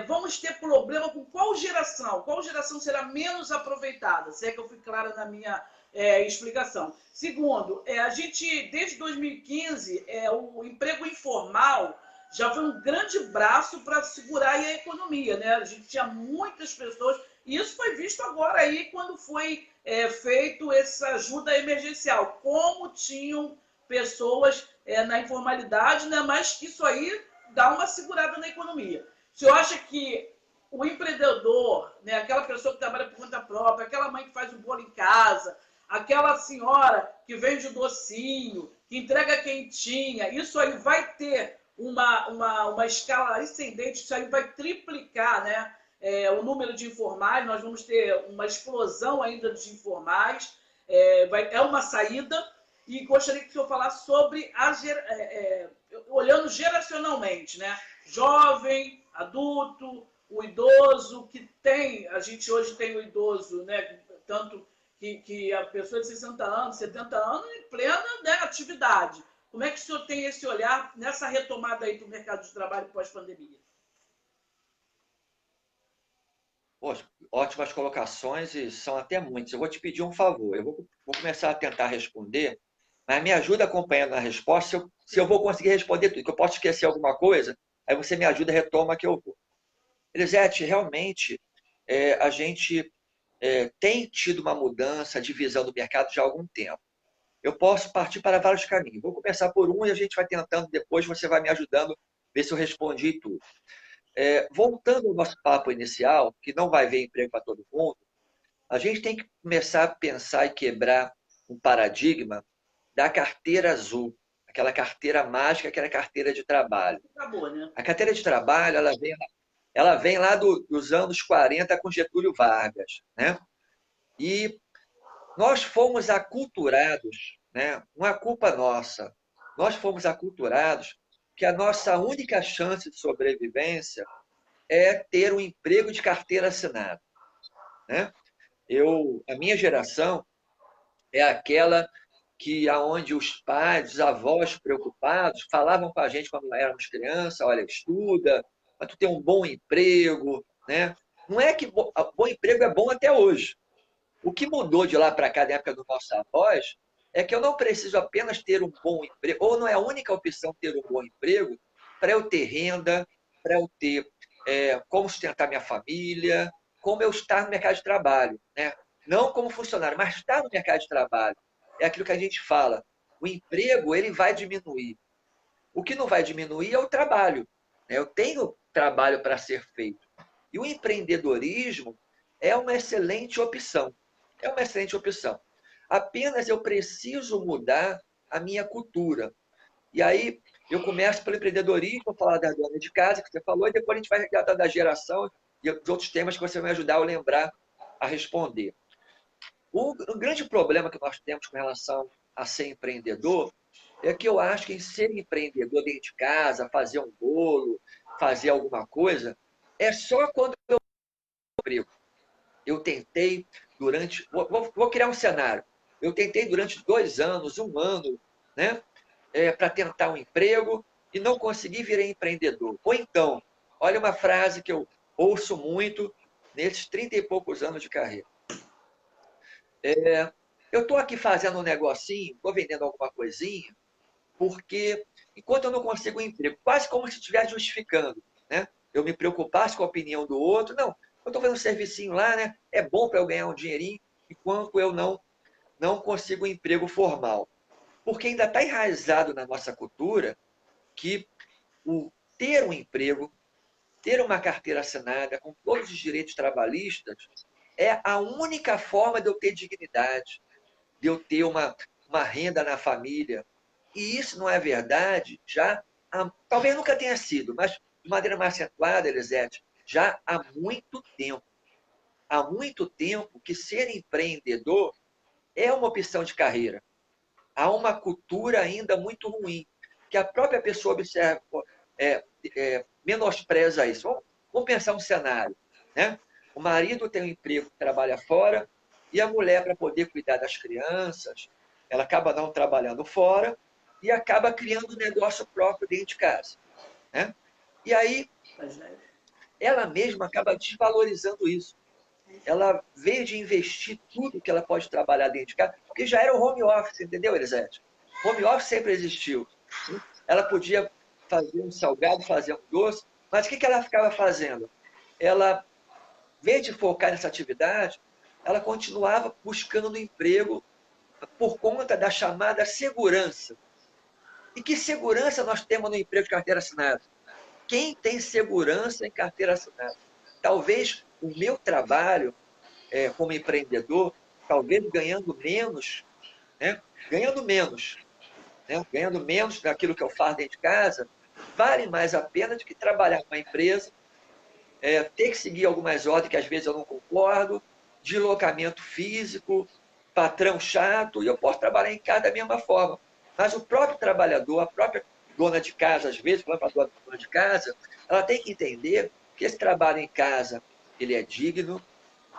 vamos ter problema com qual geração? Qual geração será menos aproveitada? Se é que eu fui clara na minha explicação. Segundo, a gente, desde 2015, o emprego informal já foi um grande braço para segurar aí a economia, né? A gente tinha muitas pessoas, e isso foi visto agora aí quando foi feito essa ajuda emergencial, como tinham pessoas na informalidade, né? Mas isso aí dá uma segurada na economia. O senhor acha que o empreendedor, né, aquela pessoa que trabalha por conta própria, aquela mãe que faz um bolo em casa, aquela senhora que vende docinho, que entrega quentinha, isso aí vai ter uma escala ascendente, isso aí vai triplicar, né? O número de informais, nós vamos ter uma explosão ainda de informais, é uma saída, e gostaria que o senhor falasse sobre olhando geracionalmente, né? Jovem, adulto, o idoso, a gente hoje tem o idoso, né? Tanto que a pessoa de 60 anos, 70 anos, em plena, né, atividade. Como é que o senhor tem esse olhar nessa retomada aí do mercado de trabalho pós-pandemia? Ótimas colocações e são até muitas. Eu vou te pedir um favor. Eu vou começar a tentar responder, mas me ajuda acompanhando a resposta se eu vou conseguir responder tudo, que eu posso esquecer alguma coisa, aí você me ajuda e retoma que eu vou. Elisete, realmente, a gente tem tido uma mudança de visão do mercado já há algum tempo. Eu posso partir para vários caminhos. Vou começar por um e a gente vai tentando, depois você vai me ajudando, ver se eu respondi tudo. Voltando ao nosso papo inicial, que não vai ver emprego para todo mundo, a gente tem que começar a pensar e quebrar um paradigma da carteira azul, aquela carteira mágica que era a carteira de trabalho. Acabou, né? A carteira de trabalho, ela vem lá dos anos 40 com Getúlio Vargas, né? E nós fomos aculturados, né? Não é culpa nossa. Nós fomos aculturados que a nossa única chance de sobrevivência é ter um emprego de carteira assinada, né? A minha geração é aquela que aonde os pais, os avós preocupados falavam com a gente quando éramos crianças, olha, estuda, para tu ter um bom emprego, né? Não é que bom emprego é bom até hoje. O que mudou de lá para cá, da época dos nossos avós, é que eu não preciso apenas ter um bom emprego, ou não é a única opção ter um bom emprego, para eu ter renda, para eu ter como sustentar minha família, como eu estar no mercado de trabalho, né? Não como funcionário, mas estar no mercado de trabalho. É aquilo que a gente fala. O emprego ele vai diminuir. O que não vai diminuir é o trabalho, né? Eu tenho trabalho para ser feito. E o empreendedorismo é uma excelente opção. É uma excelente opção. Apenas eu preciso mudar a minha cultura. E aí eu começo pelo empreendedorismo, falar da dona de casa, que você falou, e depois a gente vai tratar da geração e dos outros temas que você vai ajudar a lembrar a responder. O grande problema que nós temos com relação a ser empreendedor é que eu acho que em ser empreendedor dentro de casa, fazer um bolo, fazer alguma coisa, é só quando eu emprego. Eu tentei durante... Vou criar um cenário. Eu tentei durante 2 anos, 1 ano, né, para tentar um emprego e não consegui virar empreendedor. Ou então, olha uma frase que eu ouço muito nesses 30 e poucos anos de carreira. Eu estou aqui fazendo um negocinho, estou vendendo alguma coisinha, porque enquanto eu não consigo um emprego, quase como se estivesse justificando, né? Eu me preocupasse com a opinião do outro. Não, eu estou fazendo um servicinho lá, né? É bom para eu ganhar um dinheirinho, enquanto eu não consigo um emprego formal. Porque ainda está enraizado na nossa cultura que o ter um emprego, ter uma carteira assinada, com todos os direitos trabalhistas, é a única forma de eu ter dignidade, de eu ter uma renda na família. E isso não é verdade, talvez nunca tenha sido, mas de maneira mais acentuada, Elisete, já há muito tempo. Há muito tempo que ser empreendedor é uma opção de carreira. Há uma cultura ainda muito ruim, que a própria pessoa observa, menospreza isso. Vamos pensar um cenário, né? O marido tem um emprego, trabalha fora, e a mulher, para poder cuidar das crianças, ela acaba não trabalhando fora e acaba criando um negócio próprio dentro de casa, né? E aí, ela mesma acaba desvalorizando isso. Ela veio de investir tudo que ela pode trabalhar dentro de casa, porque já era o home office, entendeu, Elisete? Home office sempre existiu. Ela podia fazer um salgado, fazer um doce, mas o que ela ficava fazendo? Ela, em vez de focar nessa atividade, ela continuava buscando um emprego por conta da chamada segurança. E que segurança nós temos no emprego de carteira assinada? Quem tem segurança em carteira assinada? Talvez o meu trabalho como empreendedor, talvez ganhando menos, né? Ganhando menos daquilo que eu faço dentro de casa, vale mais a pena do que trabalhar numa empresa, ter que seguir algumas ordens que às vezes eu não concordo, deslocamento físico, patrão chato, e eu posso trabalhar em casa da mesma forma. Mas o próprio trabalhador, a própria dona de casa, às vezes, falando para a dona de casa, ela tem que entender que esse trabalho em casa, ele é digno,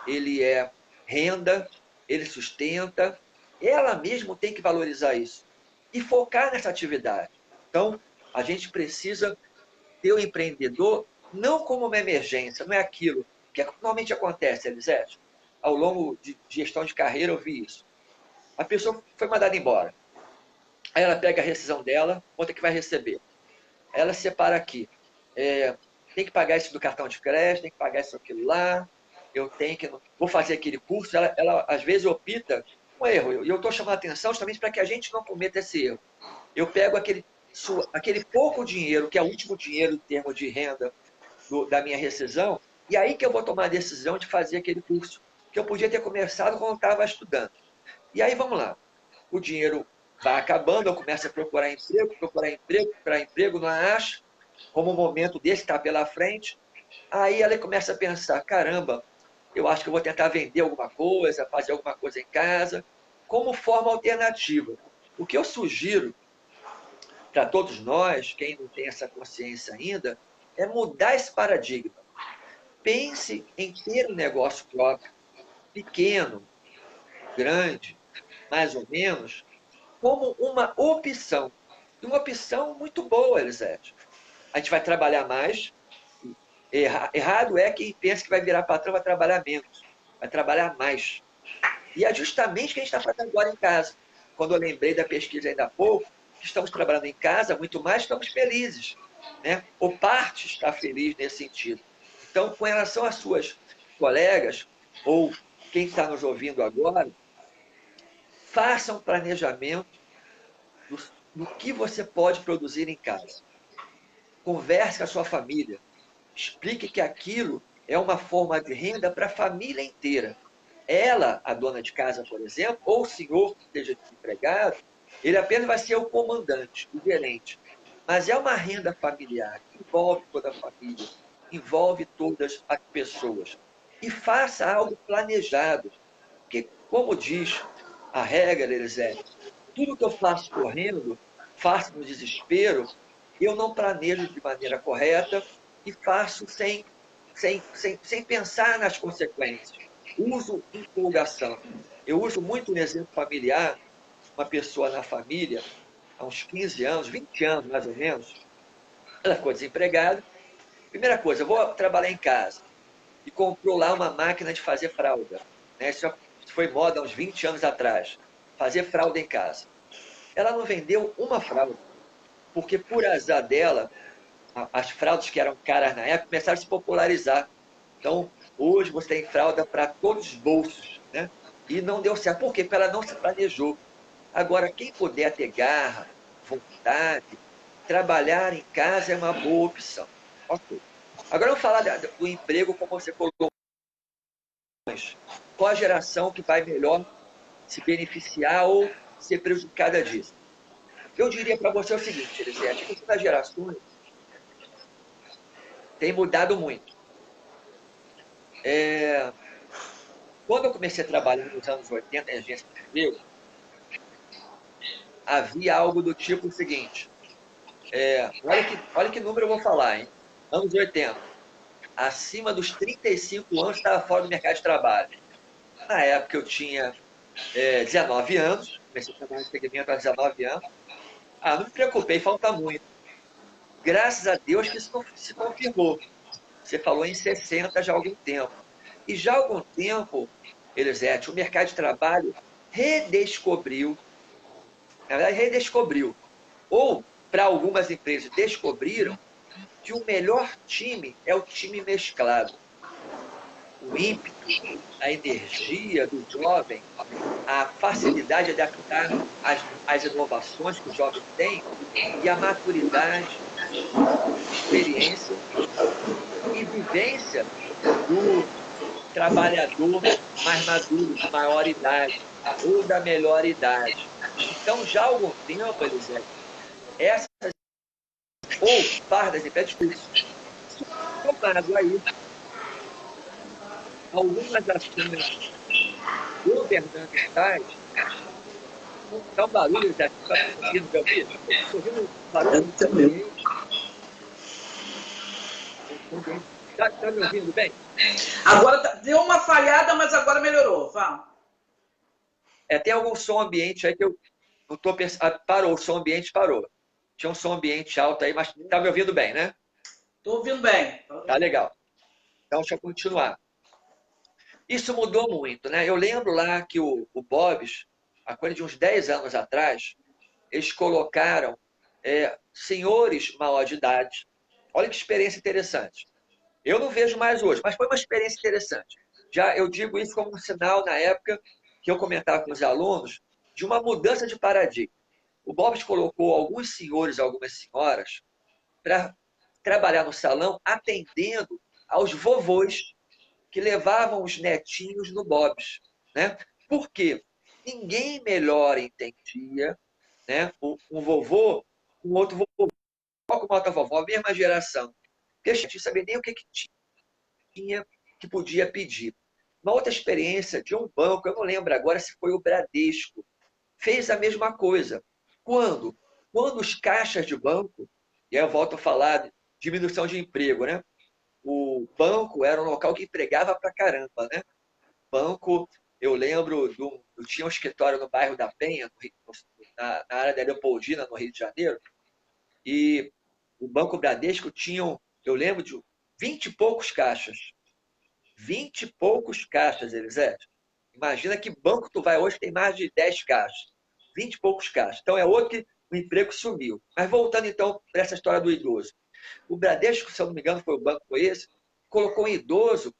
ele é renda, ele sustenta, ela mesma tem que valorizar isso e focar nessa atividade. Então, a gente precisa ter o empreendedor não como uma emergência, não é aquilo. O que normalmente acontece, Elisete? Ao longo de gestão de carreira, eu vi isso. A pessoa foi mandada embora. Aí ela pega a rescisão dela, quanto é que vai receber? Aí ela separa aqui. Tem que pagar isso do cartão de crédito, tem que pagar isso aquilo lá, eu tenho que... Vou fazer aquele curso. Ela às vezes, opta um erro. E eu estou chamando a atenção justamente para que a gente não cometa esse erro. Eu pego aquele pouco dinheiro, que é o último dinheiro em termos de renda da minha rescisão, e aí que eu vou tomar a decisão de fazer aquele curso, que eu podia ter começado quando eu estava estudando. E aí, vamos lá. O dinheiro vai acabando, eu começo a procurar emprego, não acho, como um momento desse está pela frente. Aí ela começa a pensar, caramba, eu acho que eu vou tentar vender alguma coisa, fazer alguma coisa em casa, como forma alternativa. O que eu sugiro para todos nós, quem não tem essa consciência ainda, é mudar esse paradigma. Pense em ter um negócio próprio, pequeno, grande, mais ou menos, como uma opção. E uma opção muito boa, Elisete. A gente vai trabalhar mais. Errado é quem pensa que vai virar patrão, vai trabalhar menos. Vai trabalhar mais. E é justamente o que a gente está fazendo agora em casa. Quando eu lembrei da pesquisa ainda há pouco, que estamos trabalhando em casa, muito mais, estamos felizes. Né? Ou parte está feliz nesse sentido. Então, com relação às suas colegas, ou quem está nos ouvindo agora, faça um planejamento do que você pode produzir em casa. Converse com a sua família. Explique que aquilo é uma forma de renda para a família inteira. Ela, a dona de casa, por exemplo, ou o senhor que esteja desempregado, ele apenas vai ser o comandante, o gerente. Mas é uma renda familiar, que envolve toda a família, envolve todas as pessoas. E faça algo planejado. Porque, como diz a regra, Elisete, tudo que eu faço correndo, faço no desespero, eu não planejo de maneira correta e faço sem pensar nas consequências. Uso empolgação. Eu uso muito um exemplo familiar, uma pessoa na família, há uns 15 anos, 20 anos mais ou menos, ela ficou desempregada. Primeira coisa, eu vou trabalhar em casa. E comprou lá uma máquina de fazer fralda. Né? Isso foi moda há uns 20 anos atrás. Fazer fralda em casa. Ela não vendeu uma fralda, porque por azar dela, as fraldas que eram caras na época começaram a se popularizar. Então, hoje você tem fralda para todos os bolsos, né? E não deu certo. Por quê? Porque ela não se planejou. Agora, quem puder ter garra, vontade, trabalhar em casa é uma boa opção. Ok. Agora, vamos falar do emprego, como você colocou. Qual a geração que vai melhor se beneficiar ou ser prejudicada disso? Eu diria para você o seguinte, Elisete, a questão das gerações tem mudado muito. Quando eu comecei a trabalhar nos anos 80 em agência de emprego, havia algo do tipo o seguinte, olha que número eu vou falar, hein? Anos 80, acima dos 35 anos estava fora do mercado de trabalho. Na época eu tinha 19 anos, comecei a trabalhar no segmento há 19 anos. Não me preocupei, falta muito. Graças a Deus que isso não se confirmou. Você falou em 60 já há algum tempo. E já há algum tempo, Elisete, o mercado de trabalho redescobriu, na verdade redescobriu, ou para algumas empresas descobriram que o melhor time é o time mesclado. O ímpeto, a energia do jovem, a facilidade de adaptar às inovações que o jovem tem e a maturidade, experiência e vivência do trabalhador mais maduro, de maior idade ou da melhor idade. Então, já há algum tempo, Elisete, essas ou fardas em pé de curso. Somado a isso, algumas ações governamentais, dá um barulho, Zé, você está conseguindo me ouvir? Estou ouvindo um barulho Eu no também. ambiente. Está me ouvindo bem? Agora deu uma falhada, mas agora melhorou. Fala. Tem algum som ambiente aí que eu não estou pensando. Parou, o som ambiente parou. Tinha um som ambiente alto aí, mas está me ouvindo bem, né? Estou ouvindo bem. Tá legal. Então, deixa eu continuar. Isso mudou muito, né? Eu lembro lá que o Bob's, há coisa de uns 10 anos atrás, eles colocaram senhores maior de idade. Olha que experiência interessante. Eu não vejo mais hoje, mas foi uma experiência interessante. Já eu digo isso como um sinal na época que eu comentava com os alunos de uma mudança de paradigma. O Bob's colocou alguns senhores e algumas senhoras para trabalhar no salão atendendo aos vovôs que levavam os netinhos no Bob's, né? Por quê? Ninguém melhor entendia, né? Um vovô, um outro vovô, como outra vovó, a mesma geração. Porque a gente não sabia nem o que tinha, que podia pedir. Uma outra experiência de um banco, eu não lembro agora se foi o Bradesco, fez a mesma coisa. Quando? Quando os caixas de banco, e aí eu volto a falar de diminuição de emprego, né? O banco era um local que empregava pra caramba, né? Banco, eu lembro, eu tinha um escritório no bairro da Penha, na área da Leopoldina, no Rio de Janeiro, e o Banco Bradesco tinha, eu lembro de 20 e poucos caixas. 20 e poucos caixas, Elisete. Imagina que banco tu vai hoje tem mais de 10 caixas. 20 e poucos caixas. Então é outro que o emprego sumiu. Mas voltando então para essa história do idoso. O Bradesco, se eu não me engano, foi o banco foi esse, colocou um idoso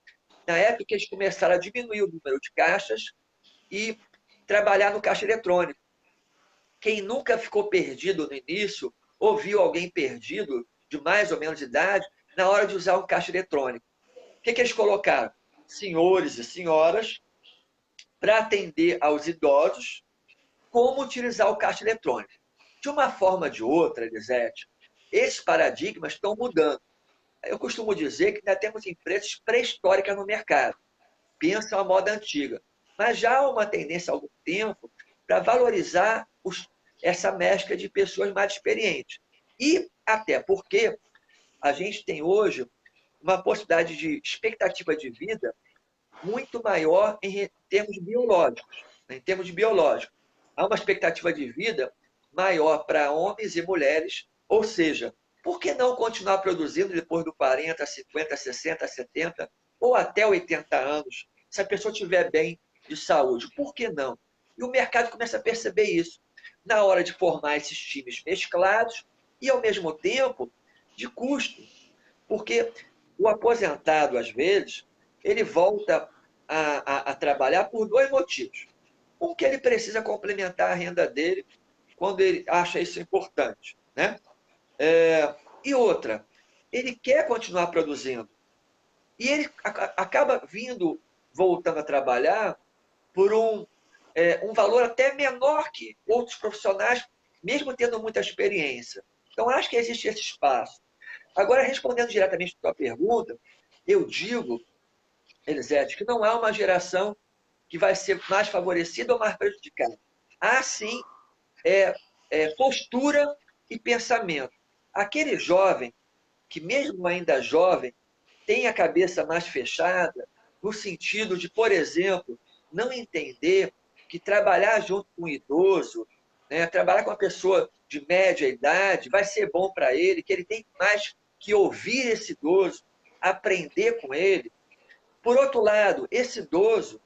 na época que eles começaram a diminuir o número de caixas e trabalhar no caixa eletrônico. Quem nunca ficou perdido no início, ou viu alguém perdido, de mais ou menos idade, na hora de usar um caixa eletrônico. O que eles colocaram? Senhores e senhoras para atender aos idosos como utilizar o caixa eletrônico. De uma forma ou de outra, Elisete, esses paradigmas estão mudando. Eu costumo dizer que ainda temos empresas pré-históricas no mercado. Pensam a moda antiga. Mas já há uma tendência há algum tempo para valorizar essa mescla de pessoas mais experientes. E até porque a gente tem hoje uma possibilidade de expectativa de vida muito maior em termos biológicos. Em termos de biológico, há uma expectativa de vida maior para homens e mulheres, ou seja, por que não continuar produzindo depois do 40, 50, 60, 70 ou até 80 anos, se a pessoa estiver bem de saúde? Por que não? E o mercado começa a perceber isso na hora de formar esses times mesclados e, ao mesmo tempo, de custo. Porque o aposentado, às vezes, ele volta a trabalhar por dois motivos. Um, que ele precisa complementar a renda dele quando ele acha isso importante, né? E outra, ele quer continuar produzindo. E ele acaba voltando a trabalhar por um valor até menor que outros profissionais, mesmo tendo muita experiência. Então, acho que existe esse espaço. Agora, respondendo diretamente à tua pergunta, eu digo, Elisete, que não há uma geração que vai ser mais favorecida ou mais prejudicada. Há, sim, postura e pensamento. Aquele jovem, que mesmo ainda jovem, tem a cabeça mais fechada, no sentido de, por exemplo, não entender que trabalhar junto com um idoso, né, trabalhar com uma pessoa de média idade, vai ser bom para ele, que ele tem mais que ouvir esse idoso, aprender com ele. Por outro lado, esse idoso,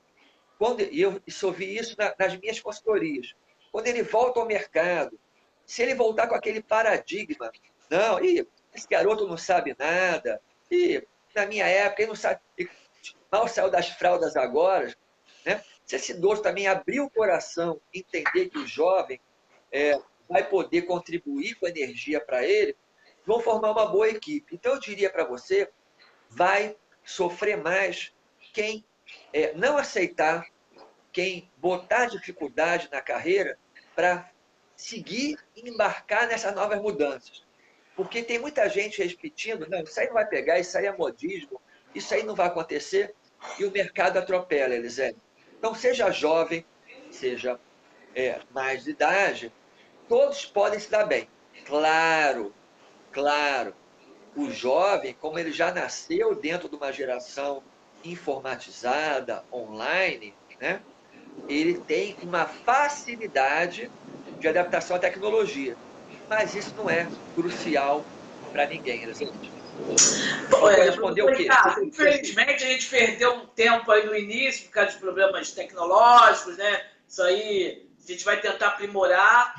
e eu ouvi isso nas minhas consultorias, quando ele volta ao mercado, se ele voltar com aquele paradigma, não, esse garoto não sabe nada, na minha época ele não sabe, mal saiu das fraldas agora, né? Se esse idoso também abrir o coração, entender que o jovem vai poder contribuir com energia para ele, vão formar uma boa equipe. Então, eu diria para você, vai sofrer mais quem não aceitar, quem botar dificuldade na carreira para seguir e embarcar nessas novas mudanças. Porque tem muita gente repetindo, não, isso aí não vai pegar, isso aí é modismo, isso aí não vai acontecer, e o mercado atropela, Elisete. Então, seja jovem, seja mais de idade, todos podem se dar bem. Claro, claro. O jovem, como ele já nasceu dentro de uma geração informatizada, online, né? Ele tem uma facilidade de adaptação à tecnologia. Mas isso não é crucial para ninguém, Elisete. Faltou responder o quê? Ricardo, infelizmente a gente perdeu um tempo aí no início por causa de problemas tecnológicos, né? Isso aí a gente vai tentar aprimorar.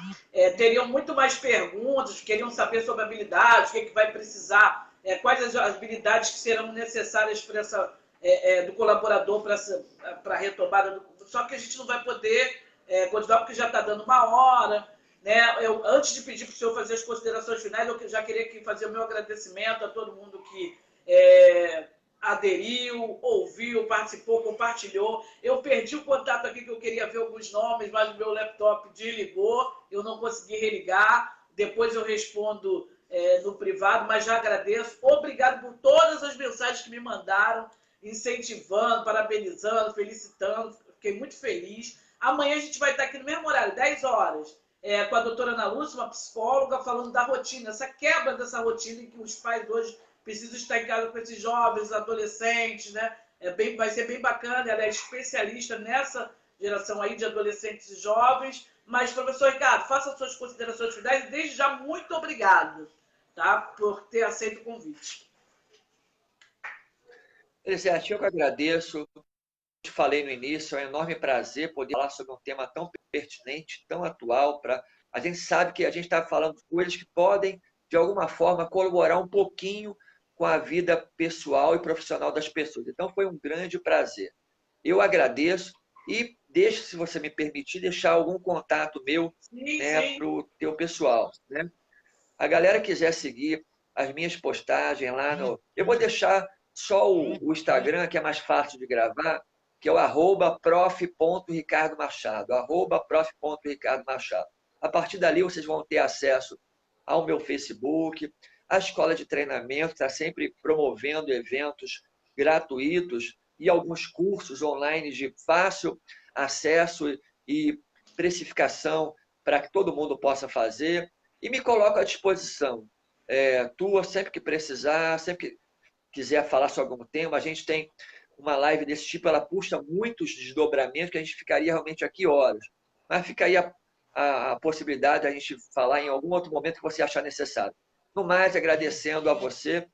Teriam muito mais perguntas, queriam saber sobre habilidades, o que vai precisar, quais as habilidades que serão necessárias para do colaborador para a retomada. Só que a gente não vai poder continuar porque já está dando uma hora. Né? Antes de pedir para o senhor fazer as considerações finais, eu já queria aqui fazer o meu agradecimento a todo mundo que aderiu, ouviu, participou, compartilhou. Eu perdi o contato aqui, que eu queria ver alguns nomes, mas o meu laptop desligou, eu não consegui religar. Depois eu respondo no privado, mas já agradeço. Obrigado por todas as mensagens que me mandaram, incentivando, parabenizando, felicitando. Fiquei muito feliz. Amanhã a gente vai estar aqui no mesmo horário, 10 horas. Com a doutora Ana Lúcia, uma psicóloga, falando da rotina, essa quebra dessa rotina em que os pais hoje precisam estar em casa com esses jovens, adolescentes, né? Vai ser bem bacana, ela é especialista nessa geração aí de adolescentes e jovens. Mas, professor Ricardo, faça suas considerações finais e desde já muito obrigado, tá, por ter aceito o convite. Elisete, eu que agradeço. Te falei no início, é um enorme prazer poder falar sobre um tema tão pertinente, tão atual. A gente sabe que a gente está falando coisas que podem, de alguma forma, colaborar um pouquinho com a vida pessoal e profissional das pessoas. Então, foi um grande prazer. Eu agradeço e deixo, se você me permitir, deixar algum contato meu para o teu pessoal. Né? A galera quiser seguir as minhas postagens lá no... Eu vou deixar só o Instagram, que é mais fácil de gravar, que é o @prof.ricardomachado, @prof.ricardomachado. A partir dali, vocês vão ter acesso ao meu Facebook, à escola de treinamento, que está sempre promovendo eventos gratuitos e alguns cursos online de fácil acesso e precificação para que todo mundo possa fazer. E me coloco à disposição tua sempre que precisar, sempre que quiser falar sobre algum tema. A gente tem uma live desse tipo, ela puxa muitos desdobramentos que a gente ficaria realmente aqui horas. Mas fica aí a possibilidade de a gente falar em algum outro momento que você achar necessário. No mais, agradecendo a você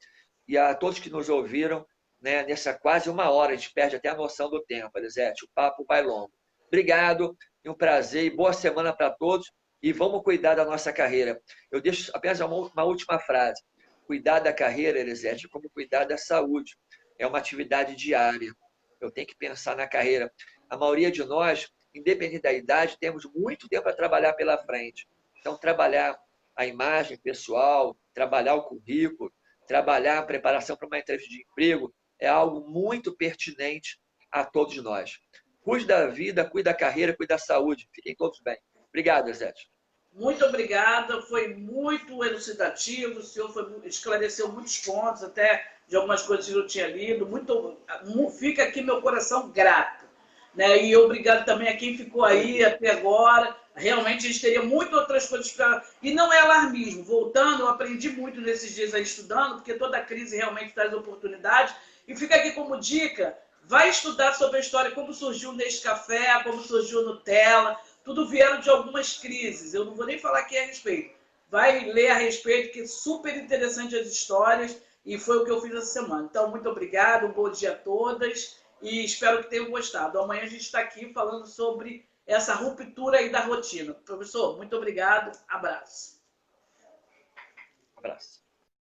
e a todos que nos ouviram, né, nessa quase uma hora. A gente perde até a noção do tempo, Elisete. O papo vai longo. Obrigado, e um prazer e boa semana para todos. E vamos cuidar da nossa carreira. Eu deixo apenas uma última frase. Cuidar da carreira, Elisete, como cuidar da saúde. É uma atividade diária. Eu tenho que pensar na carreira. A maioria de nós, independente da idade, temos muito tempo para trabalhar pela frente. Então, trabalhar a imagem pessoal, trabalhar o currículo, trabalhar a preparação para uma entrevista de emprego é algo muito pertinente a todos nós. Cuide da vida, cuide da carreira, cuide da saúde. Fiquem todos bem. Obrigado, Elisete. Muito obrigada, foi muito elucidativo, o senhor esclareceu muitos pontos, até de algumas coisas que eu tinha lido. Fica aqui meu coração grato. Né? E obrigado também a quem ficou aí até agora. Realmente a gente teria muitas outras coisas para... E não é alarmismo. Voltando, eu aprendi muito nesses dias aí estudando, porque toda crise realmente traz oportunidades. E fica aqui como dica, vai estudar sobre a história, como surgiu o Nescafé, como surgiu o Nutella. Tudo vieram de algumas crises. Eu não vou nem falar aqui a respeito. Vai ler a respeito, que é super interessante as histórias. E foi o que eu fiz essa semana. Então, muito obrigado, um bom dia a todas. E espero que tenham gostado. Amanhã a gente está aqui falando sobre essa ruptura aí da rotina. Professor, muito obrigado. Abraço. Abraço.